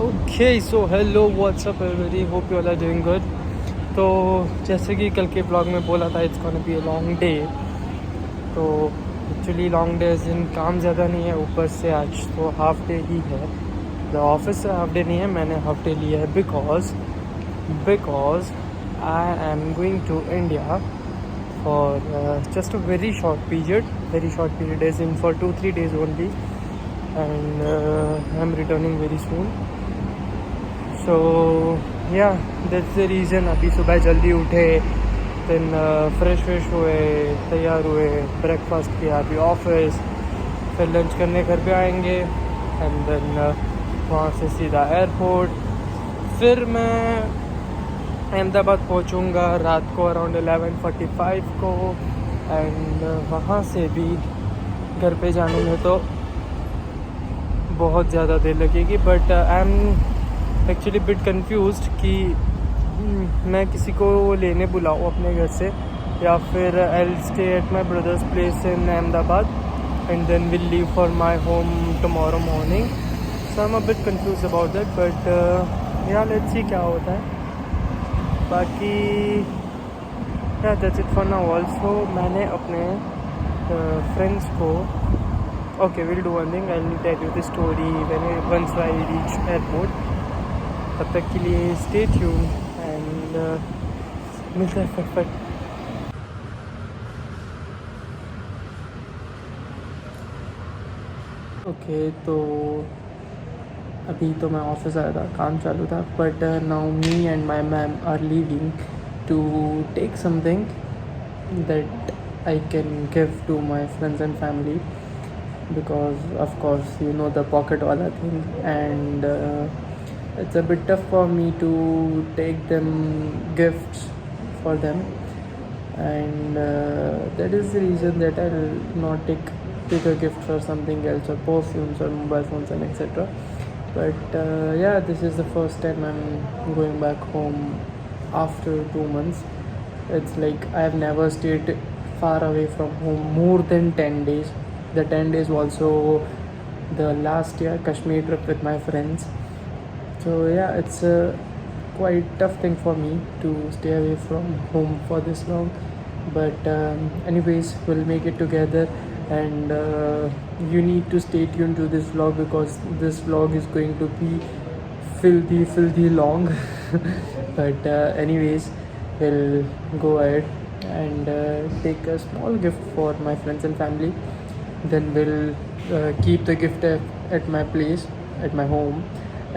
Okay so hello what's up everybody, hope you all are doing good. तो जैसे कि कल के ब्लॉग में बोला था, it's gonna be a long day. तो एक्चुअली लॉन्ग डे दिन काम ज़्यादा नहीं है, ऊपर से आज तो हाफ डे ही है। द ऑफिस से हाफ डे नहीं है, मैंने हाफ डे लिया है because I am going to India for just a very short period as in for 2-3 days only, and I'm returning very soon. So yeah, that's the reason. अभी सुबह जल्दी उठे, then fresh हुए, तैयार हुए, breakfast किया, अभी ऑफिस, फिर लंच करने घर पे आएंगे, एंड देन वहाँ से सीधा एयरपोर्ट। फिर मैं अहमदाबाद पहुँचूँगा रात को अराउंड 11:45 को, एंड वहाँ से भी घर पे जाने में तो बहुत ज़्यादा देर लगेगी। But I am actually bit confused कि मैं किसी को लेने बुलाऊँ अपने घर से, या फिर I will stay at my brother's place in Ahmedabad and then will leave for my home tomorrow morning. So I am a bit confuse about that, but yeah let's see क्या होता है। बाकी that's it for now. Also मैंने अपने friends को okay, we'll do one thing. I'll tell you the story once I reach airport. तब तक के लिए stay tuned and मिलते हैं फटाफट। ओके, तो अभी तो मैं ऑफिस आया था, काम चालू था, but now me and my ma'am are leaving to take something that I can give to my friends and family, because of course you know the pocket wala thing, and it's a bit tough for me to take them gifts for them, and that is the reason that I'll not take a gift for something else, or perfumes or mobile phones and etc. But yeah, this is the first time I'm going back home after 2 months. It's like I have never stayed far away from home more than 10 days. The 10 days also the last year Kashmir trip with my friends. So yeah, it's a quite tough thing for me to stay away from home for this long. But anyways, we'll make it together, and you need to stay tuned to this vlog, because this vlog is going to be filthy long. But anyways, we'll go ahead and take a small gift for my friends and family. Then we'll keep the gift at my place, at my home,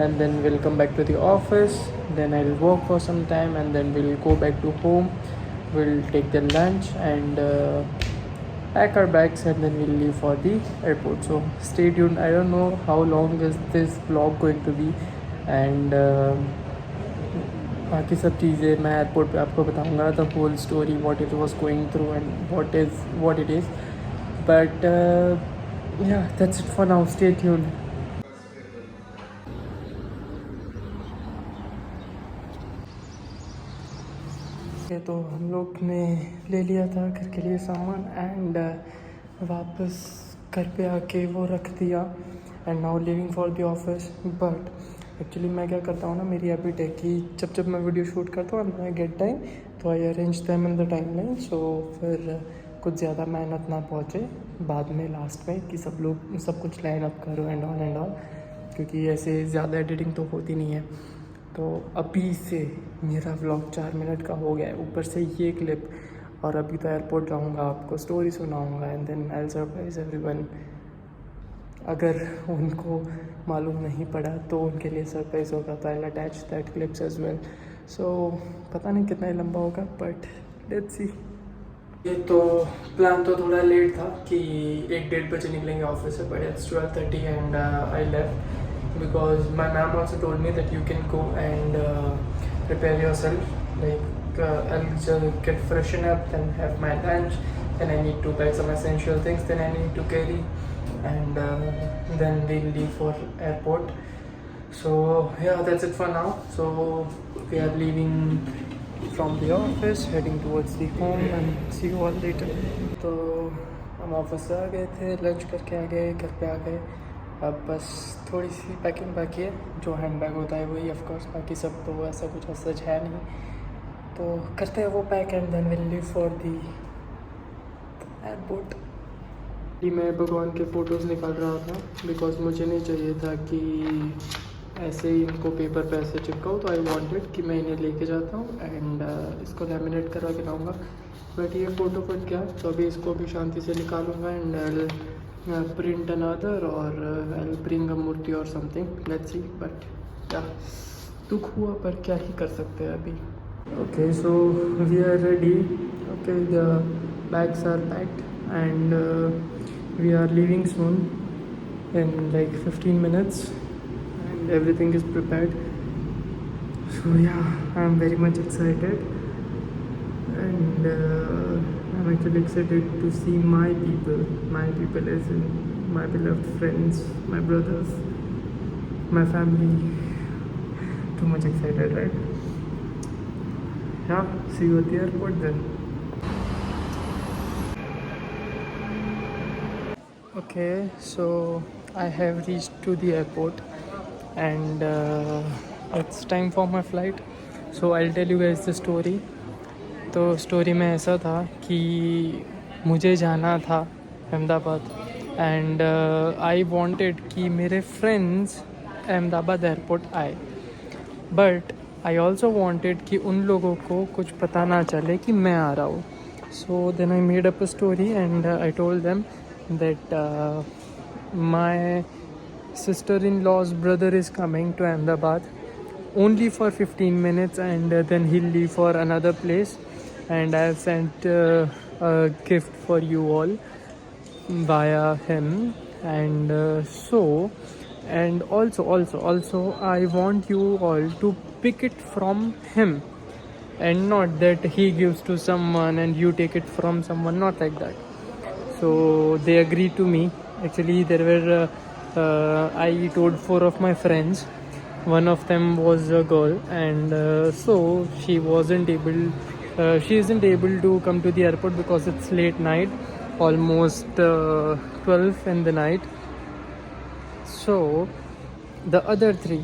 and then we'll come back to the office. Then I'll work for some time, and then we'll go back to home. We'll take the lunch and pack our bags, and then we'll leave for the airport. So stay tuned. I don't know how long is this vlog going to be, and बाकी सब चीज़ें मैं airport पे आपको बताऊंगा, the whole story, what it was going through and what it is. But yeah that's it for now, stay tuned. तो हम लोग ने ले लिया था घर के लिए सामान, एंड वापस घर पे आके वो रख दिया, and now living for the office. But actually मैं क्या करता हूँ ना, मेरी हैबिट है कि जब मैं वीडियो शूट करता हूँ एंड आई गेट टाइम, तो I arrange them in the timeline, so फिर कुछ ज़्यादा मेहनत ना पहुँचे बाद में लास्ट में कि सब कुछ लाइन अप करो एंड ऑल, क्योंकि ऐसे ज़्यादा एडिटिंग तो होती नहीं है। तो अभी से मेरा व्लॉग 4 मिनट का हो गया है, ऊपर से ये क्लिप, और अभी तो एयरपोर्ट जाऊँगा, आपको स्टोरी सुनाऊँगा, and then I will surprise everyone. अगर उनको मालूम नहीं पड़ा तो उनके लिए सरप्राइज़ होगा, तो I will attach that clips as well. So पता नहीं कितना लंबा होगा, बट लेट्स सी। ये तो प्लान तो थोड़ा लेट था कि 1-1:30 बजे निकलेंगे ऑफिस से, but it's 12:30 and I left because my ma'am also told me that you can go and prepare your self, like I'll get freshen up, then have my lunch, then I need to pack some essential things, then I need to carry, and then we'll leave for airport. So yeah, that's it for now. So we are leaving from the office, heading towards the home, and see you all later. तो हम office से आ गए थे, lunch करके आ गए, घर पे आ गए, अब बस थोड़ी सी पैकिंग बाकी है, जो हैंड बैग होता है वही ऑफ कोर्स, बाकी सब तो ऐसा कुछ सच है नहीं। तो करते हैं वो pack and then will leave for the airport. मैं भगवान के फ़ोटोज़ निकाल रहा था बिकॉज मुझे नहीं चाहिए था कि ऐसे ही इनको पेपर पे ऐसे चिपकाऊँ, तो आई वांटेड कि मैं इन्हें लेके जाता हूँ एंड इसको लैमिनेट करवा के लाऊंगा। बट ये फ़ोटो फट गया, तो अभी इसको भी शांति से निकालूंगा एंड आई प्रिंट अनदर और आई ब्रिंग अ मूर्ति और समथिंग, लेट्स सी। बट या दुख हुआ पर क्या ही कर सकते हैं अभी। Okay so we are ready, okay the bags are packed and we are leaving soon in like 15 minutes and everything is prepared. So yeah, I'm very much excited and I'm actually excited to see my people as in my beloved friends, my brothers, my family. Too much excited, right? Yeah, see you at the airport then. Okay, so I have reached to the airport and it's time for my flight. So I'll tell you guys the story. तो story में ऐसा था कि मुझे जाना था Ahmedabad and I wanted कि मेरे फ्रेंड्स अहमदाबाद एयरपोर्ट आए, बट आई ऑल्सो वांटेड कि उन लोगों को कुछ पता ना चले कि मैं आ रहा हूँ. So then I made up a story and I told them that my sister-in-law's brother is coming to Ahmedabad only for 15 minutes and then he'll leave for another place, and I have sent a gift for you all via him, and and also I want you all to pick it from him and not that he gives to someone and you take it from someone, not like that. So they agreed to me. Actually there were I told 4 of my friends. One of them was a girl and so she isn't able to come to the airport because it's late night, almost 12 in the night. So the other 3,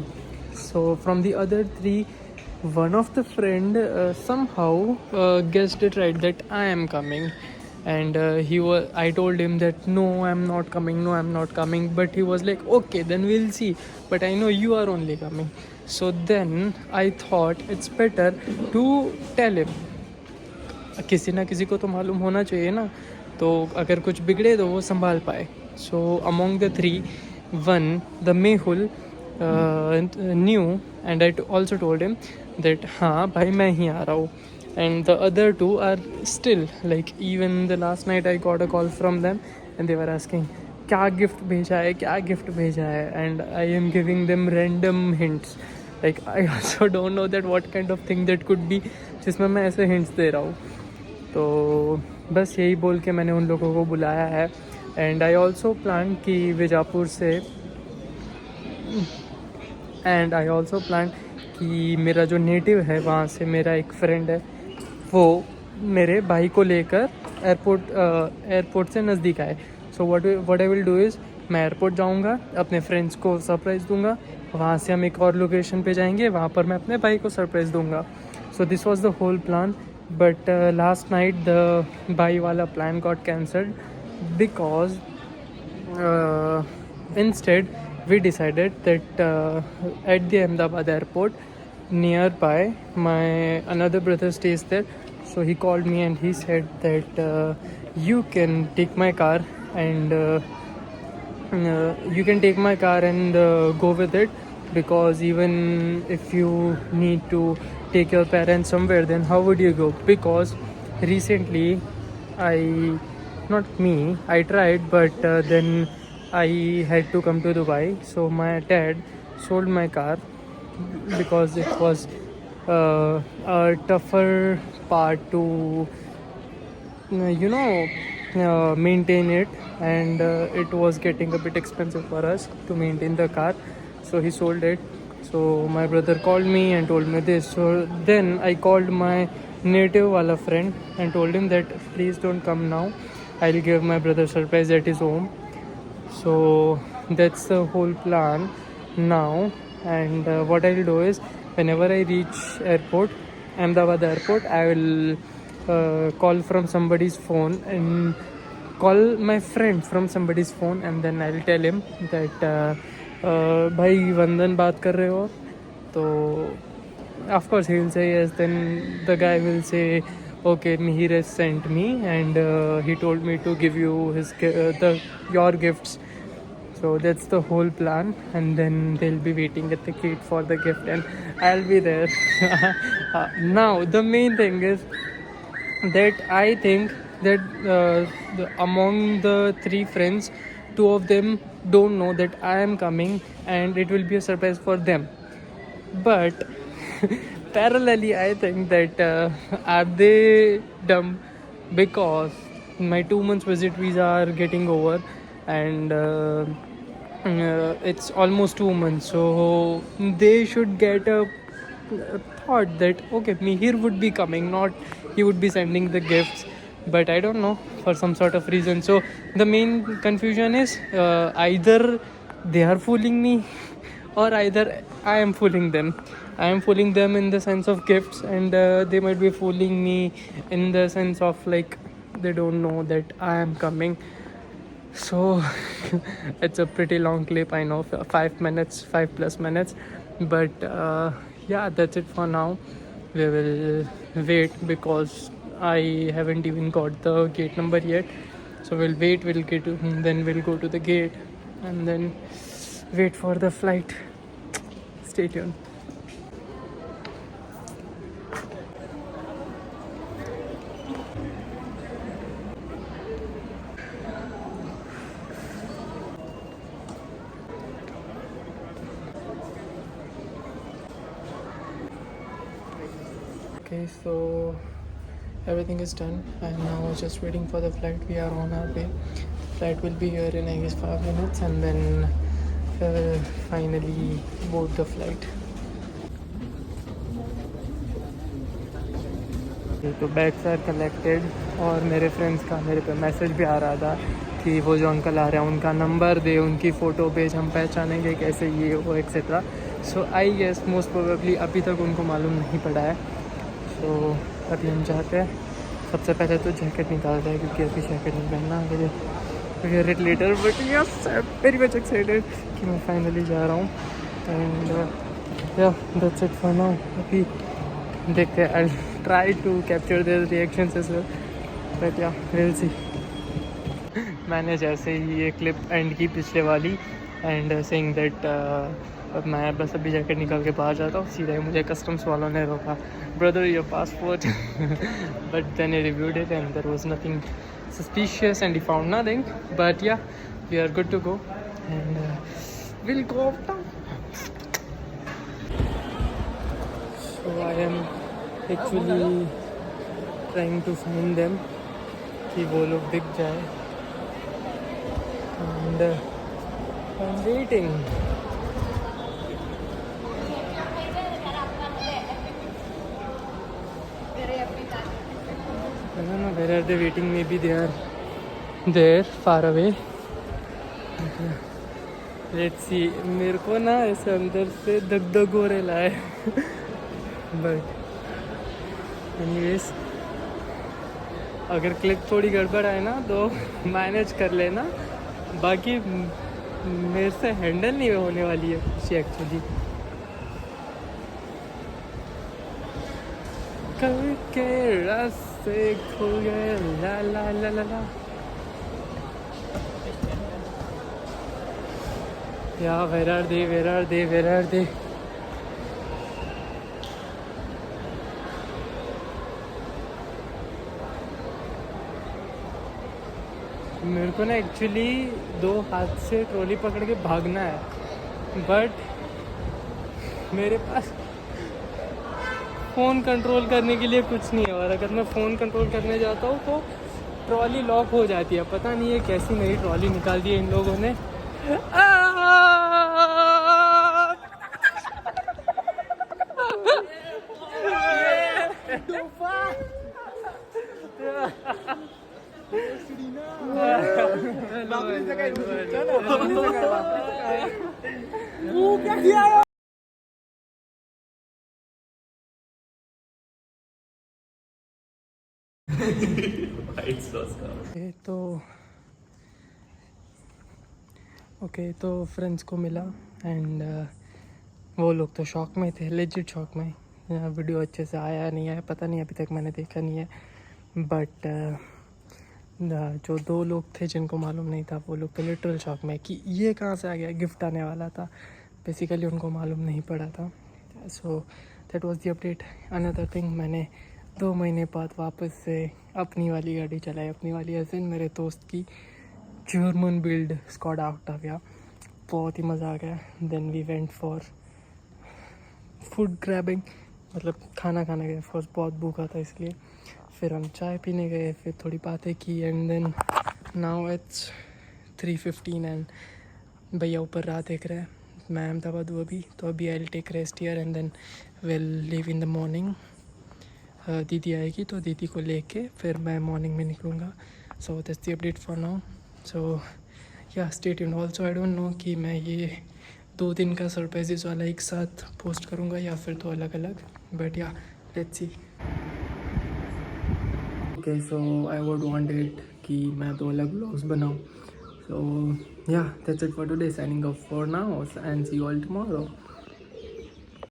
so from the other 3, one of the friend somehow guessed it right that I am coming, and I told him that no, I'm not coming, but he was like okay then we'll see, but I know you are only coming. So then I thought it's better to tell him. किसी ना किसी को तो मालूम होना चाहिए ना, तो अगर कुछ बिगड़े तो वो संभाल पाए. So among the 3, one, the Mehul knew, and I also told him that हाँ भाई मैं ही आ रहा हूँ. And the other 2 are still like, even the last night I got a call from them and they were asking क्या gift भेजा है, and I am giving them random hints. Like I also don't know that what kind of thing that could be जिसमें मैं ऐसे hints दे रहा हूँ. तो बस यही बोल के मैंने उन लोगों को बुलाया है. एंड आई ऑल्सो प्लान कि विजापुर से कि मेरा जो नेटिव है वहाँ से मेरा एक फ्रेंड है, वो मेरे भाई को लेकर एयरपोर्ट से नज़दीक आए. So what I will do is, मैं एयरपोर्ट जाऊँगा, अपने फ्रेंड्स को सरप्राइज़ दूंगा, वहाँ से हम एक और लोकेशन पे जाएंगे, वहाँ पर मैं अपने भाई को सरप्राइज़ दूंगा. So this was the whole plan, but last night the भाई वाला plan got cancelled because instead we decided that at the Ahmedabad airport nearby, my another brother stays there. So he called me and he said that you can take my car and go with it, because even if you need to take your parents somewhere, then how would you go? Because recently I tried, but then I had to come to Dubai, so my dad sold my car because it was a tougher part to maintain it, and it was getting a bit expensive for us to maintain the car, so he sold it. So my brother called me and told me this. So then I called my native wala friend and told him that please don't come now, I'll give my brother surprise at his home. So that's the whole plan now. And what I'll do is, whenever I reach airport, Ahmedabad airport, I will call from somebody's phone and call my friend from somebody's phone, and then I'll tell him that भाई वंदन बात कर रहे हो तो of course he will say yes. Then the guy will say okay, Mihir has sent me and he told me to give you your gifts. So that's the whole plan, and then they'll be waiting at the gate for the gift, and I'll be there. Now the main thing is that I think that among the three friends, two of them don't know that I am coming, and it will be a surprise for them. But parallelly, I think that are they dumb because my 2 months visit visa are getting over, and it's almost 2 months, so they should get a thought that okay, Mihir would be coming, not he would be sending the gifts. But I don't know, for some sort of reason. So the main confusion is either they are fooling me or either I am fooling them. I am fooling them in the sense of gifts, and they might be fooling me in the sense of like they don't know that I am coming. So it's a pretty long clip, I know, 5 minutes, 5+ minutes, but yeah, that's it for now. We will wait because I haven't even got the gate number yet. So we'll wait, then we'll go to the gate and then wait for the flight. Stay tuned. Okay, so everything is done and now just waiting for the flight. We are on our way. Flight will be here in I guess 5 minutes, and then finally board the flight. तो bags are collected, और मेरे friends का मेरे पे message भी आ रहा था कि वो जो अंकल आ रहे हैं उनका नंबर दे, उनकी फ़ोटो भेज, हम पहचानेंगे कैसे ये वो etcetera. So I guess most probably अभी तक उनको मालूम नहीं पड़ा है. सो अभी हम जाते हैं. सबसे पहले तो जैकेट निकालते हैं क्योंकि अभी जैकेट नहीं पहनना, wear it later. But yes, I am very much excited कि मैं फाइनली जा रहा हूँ. एंड या दैट्स इट फॉर नाउ. अभी देखते हैं. I try to capture their reactions as well, but yeah will see. मैंने जैसे ही ये क्लिप एंड की पिछले वाली एंड सेइंग दैट मैं बस अभी जैकेट निकाल के बाहर जाता हूँ, सीधा ही मुझे कस्टम्स वालों ने रोका, brother your passport. But then I reviewed it and there was nothing suspicious and he found nothing. But yeah, we are good to go and we'll go down. So I am actually trying to find them कि वो लोग दिख जाए, and I'm waiting. I don't know where are they waiting. Maybe they are there far away. Okay. Let's see. मेरे को ना ऐसे अंदर से दग हो रहा है. But anyways, अगर क्लिप थोड़ी गड़बड़ आए ना तो मैनेज कर लेना, बाकी मेरे से हैंडल नहीं होने वाली है खुशी एक्चुअली. कल के रास्ते खो गए, ला ला ला ला ला. या where are they, where are they, where are they? मेरे को ना एक्चुअली 2 हाथ से ट्रॉली पकड़ के भागना है, बट मेरे पास फ़ोन कंट्रोल करने के लिए कुछ नहीं है, और अगर मैं फ़ोन कंट्रोल करने जाता हूँ तो ट्रॉली लॉक हो जाती है. पता नहीं है कैसी नई ट्रॉली निकाल दी है इन लोगों ने. ओके तो फ्रेंड्स को मिला एंड वो लोग तो शॉक में थे, लेजिट शॉक में। वीडियो अच्छे से आया नहीं आया पता नहीं, अभी तक मैंने देखा नहीं है। बट जो 2 लोग थे जिनको मालूम नहीं था वो लोग तो लिटरल शॉक में कि ये कहाँ से आ गया, गिफ्ट आने वाला था। बेसिकली उनको मालूम नहीं पड़ा था। So that was the update. Another thing, मैंने 2 महीने बाद वापस से अपनी वाली गाड़ी चलाई, अपनी वाली ऐसे मेरे दोस्त की जर्मन बिल्ड स्कॉडा ऑक्टाविया। बहुत ही मज़ा आ गया। Then we went for food grabbing, मतलब खाना खाने गए फर्स्ट, बहुत भूखा था इसलिए। फिर हम चाय पीने गए, फिर थोड़ी बातें की and then now it's 3:15 and भैया ऊपर राह देख रहे हैं। मैं अहमदाबाद हूँ अभी, तो अभी I will take rest here and then will leave in the morning. दीदी आएगी तो दीदी को लेके फिर मैं मॉर्निंग में निकलूँगा। So that's the update for now. So yeah stay tuned. Also I don't know कि मैं ये 2 दिन का सरप्राइजेस वाला एक साथ पोस्ट करूँगा या फिर 2 अलग अलग, but yeah let's see. Okay so I would wanted कि मैं 2 अलग व्लॉग्स बनाऊँ। So yeah that's it for today, signing off for now and see you all tomorrow.